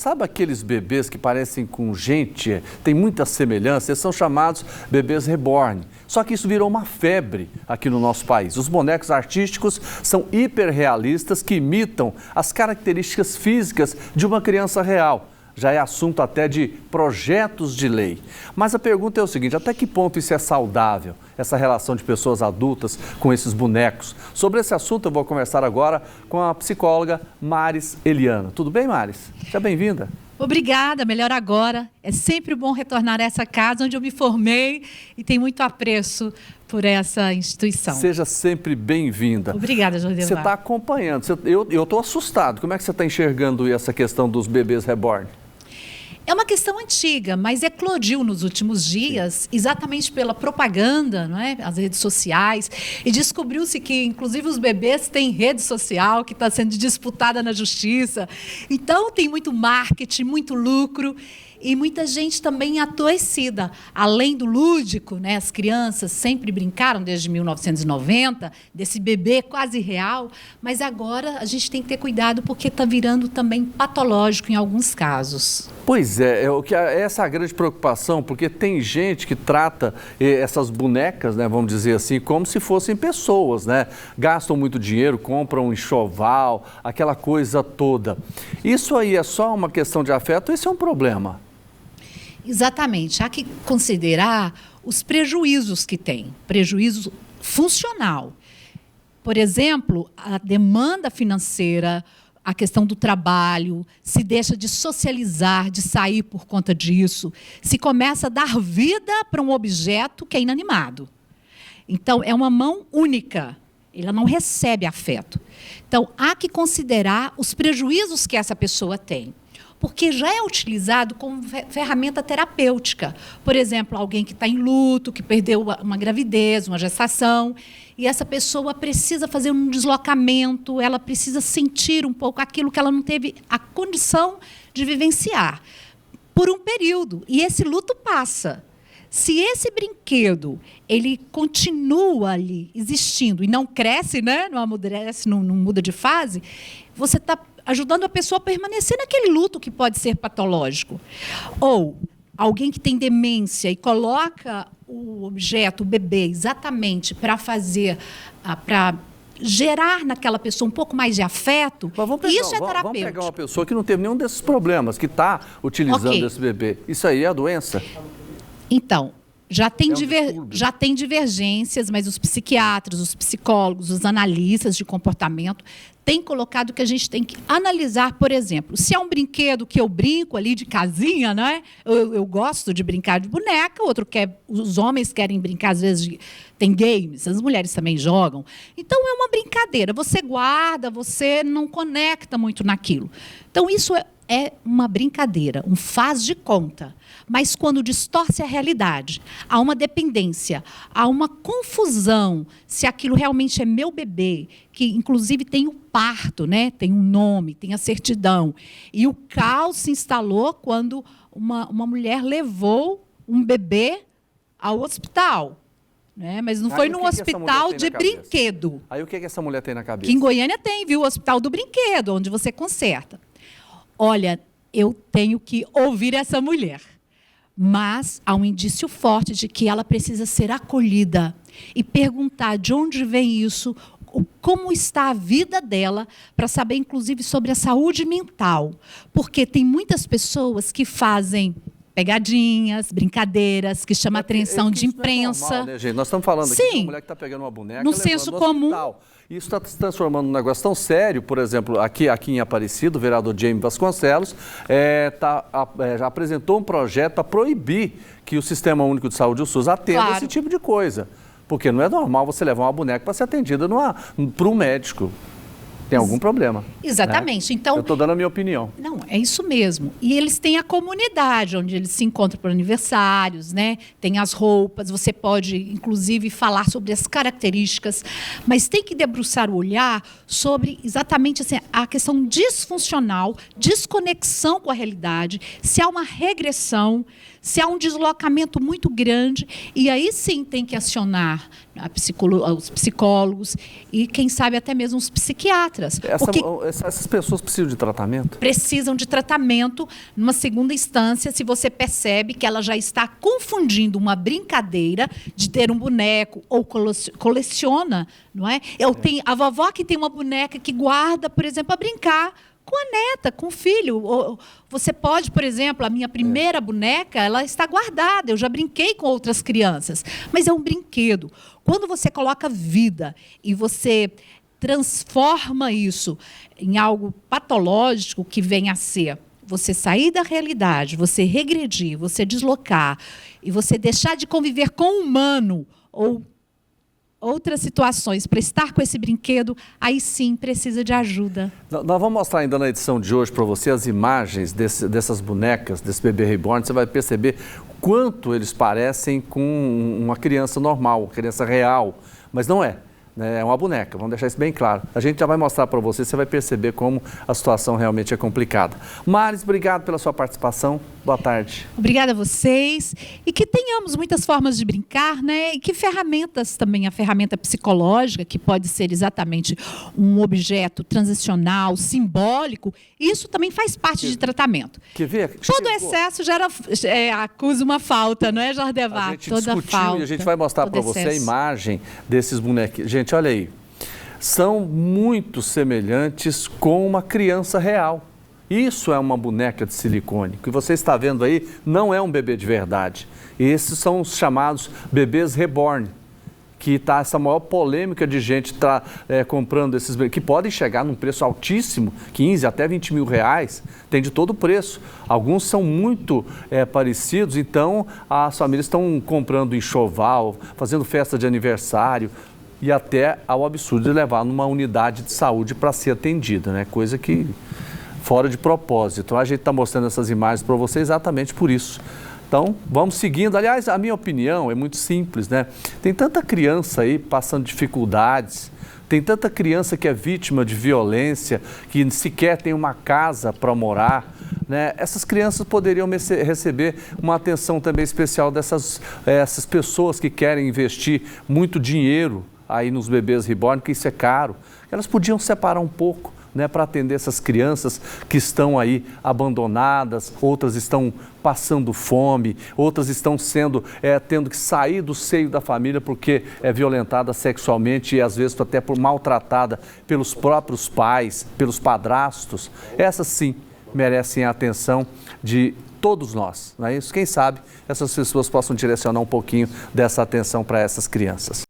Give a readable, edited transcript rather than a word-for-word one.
sabe aqueles bebês que parecem com gente, tem muita semelhança, eles são chamados bebês reborn. Só que isso virou uma febre aqui no nosso país. Os bonecos artísticos são hiperrealistas que imitam as características físicas de uma criança real. Já é assunto até de projetos de lei. Mas a pergunta é o seguinte, até que ponto isso é saudável, essa relação de pessoas adultas com esses bonecos? Sobre esse assunto eu vou conversar agora com a psicóloga Maris Eliana. Tudo bem, Maris? Seja bem-vinda. Obrigada, melhor agora. É sempre bom retornar a essa casa onde eu me formei e tenho muito apreço por essa instituição. Seja sempre bem-vinda. Obrigada, Jordemar. Você está acompanhando, eu estou assustado. Como é que você está enxergando essa questão dos bebês reborn? É uma questão antiga, mas eclodiu nos últimos dias, exatamente pela propaganda, não é? As redes sociais, e descobriu-se que, inclusive, os bebês têm rede social que está sendo disputada na justiça. Então, tem muito marketing, muito lucro e muita gente também adoecida. Além do lúdico, né? As crianças sempre brincaram desde 1990, desse bebê quase real, mas agora a gente tem que ter cuidado porque está virando também patológico em alguns casos. Pois é, essa é a grande preocupação, porque tem gente que trata essas bonecas, né, vamos dizer assim, como se fossem pessoas, né? Gastam muito dinheiro, compram um enxoval, aquela coisa toda. Isso aí é só uma questão de afeto? Esse é um problema? Exatamente. Há que considerar os prejuízos que tem. Prejuízo funcional. Por exemplo, a demanda financeira, a questão do trabalho, se deixa de socializar, de sair por conta disso, se começa a dar vida para um objeto que é inanimado. Então, é uma mão única, ela não recebe afeto. Então, há que considerar os prejuízos que essa pessoa tem, porque já é utilizado como ferramenta terapêutica. Por exemplo, alguém que está em luto, que perdeu uma gravidez, uma gestação, e essa pessoa precisa fazer um deslocamento, ela precisa sentir um pouco aquilo que ela não teve a condição de vivenciar por um período, e esse luto passa. Se esse brinquedo ele continua ali existindo e não cresce, né, não amadurece, não muda de fase, você está ajudando a pessoa a permanecer naquele luto que pode ser patológico. Ou alguém que tem demência e coloca o objeto, o bebê, exatamente para fazer, para gerar naquela pessoa um pouco mais de afeto, isso é terapêutico. Vamos pegar uma pessoa que não teve nenhum desses problemas, que está utilizando esse bebê. Isso aí é a doença? Então, já tem divergências, mas os psiquiatras, os psicólogos, os analistas de comportamento têm colocado que a gente tem que analisar, por exemplo, se é um brinquedo que eu brinco ali de casinha, né? Eu gosto de brincar de boneca, os homens querem brincar, às vezes, tem games, as mulheres também jogam. Então, é uma brincadeira, você guarda, você não conecta muito naquilo. Então, isso é uma brincadeira, um faz de conta. Mas quando distorce a realidade, há uma dependência, há uma confusão se aquilo realmente é meu bebê, que inclusive tem o parto, né? Tem um nome, tem a certidão. E o caos se instalou quando uma mulher levou um bebê ao hospital. Né? Mas não foi num hospital de brinquedo. Aí o que essa mulher tem na cabeça? Que em Goiânia tem, viu? O hospital do brinquedo, onde você conserta. Olha, eu tenho que ouvir essa mulher. Mas há um indício forte de que ela precisa ser acolhida e perguntar de onde vem isso, como está a vida dela, para saber, inclusive, sobre a saúde mental. Porque tem muitas pessoas que fazem pegadinhas, brincadeiras, que chamam a atenção de imprensa. Isso é normal, né, gente? Nós estamos falando aqui de uma mulher que está pegando uma boneca, no senso comum. Isso está se transformando num negócio tão sério, por exemplo, aqui em Aparecido, o vereador Jaime Vasconcelos já apresentou um projeto para proibir que o Sistema Único de Saúde, o SUS, atenda esse tipo de coisa. Porque não é normal você levar uma boneca para ser atendida por um médico. Tem algum problema. Exatamente. Né? Então, eu estou dando a minha opinião. Não, é isso mesmo. E eles têm a comunidade, onde eles se encontram por aniversários, né? Tem as roupas, você pode, inclusive, falar sobre as características, mas tem que debruçar o olhar sobre exatamente assim, a questão disfuncional, desconexão com a realidade, se há uma regressão, se há um deslocamento muito grande, e aí sim tem que acionar os psicólogos e, quem sabe, até mesmo os psiquiatras. Essas pessoas precisam de tratamento? Precisam de tratamento numa segunda instância, se você percebe que ela já está confundindo uma brincadeira de ter um boneco ou coleciona, não é? A vovó que tem uma boneca que guarda, por exemplo, a brincar com a neta, com o filho. Você pode, por exemplo, a minha primeira boneca, ela está guardada, eu já brinquei com outras crianças, mas é um brinquedo. Quando você coloca vida e você transforma isso em algo patológico que vem a ser você sair da realidade, você regredir, você deslocar e você deixar de conviver com o humano ou outras situações para estar com esse brinquedo, aí sim precisa de ajuda. Nós vamos mostrar ainda na edição de hoje para você as imagens dessas bonecas, desse bebê reborn. Você vai perceber quanto eles parecem com uma criança normal, uma criança real, mas não é. É uma boneca, vamos deixar isso bem claro. A gente já vai mostrar para você vai perceber como a situação realmente é complicada. Maris, obrigado pela sua participação. Boa tarde. Obrigada a vocês. E que tenhamos muitas formas de brincar, né? E que ferramentas também, a ferramenta psicológica, que pode ser exatamente um objeto transicional, simbólico, isso também faz parte de tratamento. Quer ver? Todo excesso acusa uma falta, não é, Jordevar? A gente discutiu e a gente vai mostrar para você a imagem desses bonequinhos. Gente, olha aí. São muito semelhantes com uma criança real. Isso é uma boneca de silicone. O que você está vendo aí não é um bebê de verdade. Esses são os chamados bebês reborn, que está essa maior polêmica de gente comprando esses bebês, que podem chegar num preço altíssimo, 15 até 20 mil reais, tem de todo preço. Alguns são muito parecidos, então as famílias estão comprando enxoval, fazendo festa de aniversário, e até ao absurdo de levar numa unidade de saúde para ser atendida, né? Coisa que fora de propósito. A gente está mostrando essas imagens para você exatamente por isso. Então, vamos seguindo. Aliás, a minha opinião é muito simples, né? Tem tanta criança aí passando dificuldades, tem tanta criança que é vítima de violência, que sequer tem uma casa para morar, né? Essas crianças poderiam receber uma atenção também especial essas pessoas que querem investir muito dinheiro aí nos bebês reborn, que isso é caro. Elas podiam separar um pouco, né, para atender essas crianças que estão aí abandonadas, outras estão passando fome, outras estão tendo que sair do seio da família porque é violentada sexualmente e às vezes até maltratada pelos próprios pais, pelos padrastos. Essas sim merecem a atenção de todos nós, não é isso? Quem sabe essas pessoas possam direcionar um pouquinho dessa atenção para essas crianças.